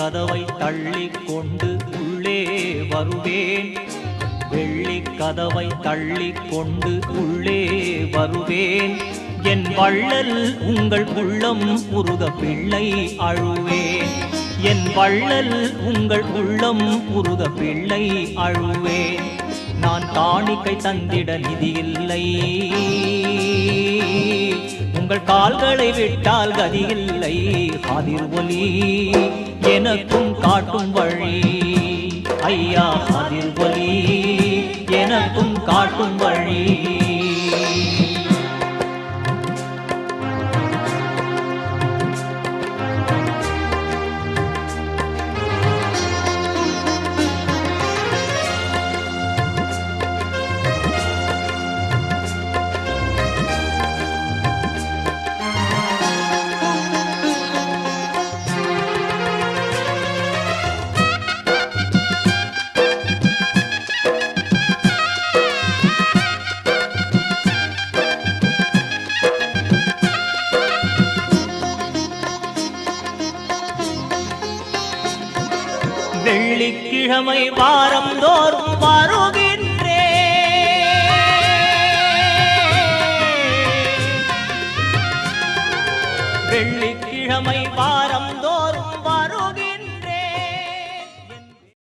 கதவை தள்ளிக் கொண்டு உள்ளே வருவேன். வெள்ளி கதவை தள்ளிக் கொண்டு உள்ளே வருவேன். என் வள்ளல் உங்கள் உள்ளம் உருக பிள்ளை அழுவேன். என் வள்ளல் உங்கள் உள்ளம் உருக பிள்ளை அழுவேன். நான் காணிக்கை தந்திட நிதியில்லை, உங்கள் கால்களை விட்டால் கதியில்லை. காதிர் ஒலி எனக்கும் காட்டும் வழி, ஐயா காதிர் ஒலி எனக்கும் காட்டும் வழி. வெள்ளிக்கிழமை வாரம் தோறும் வருக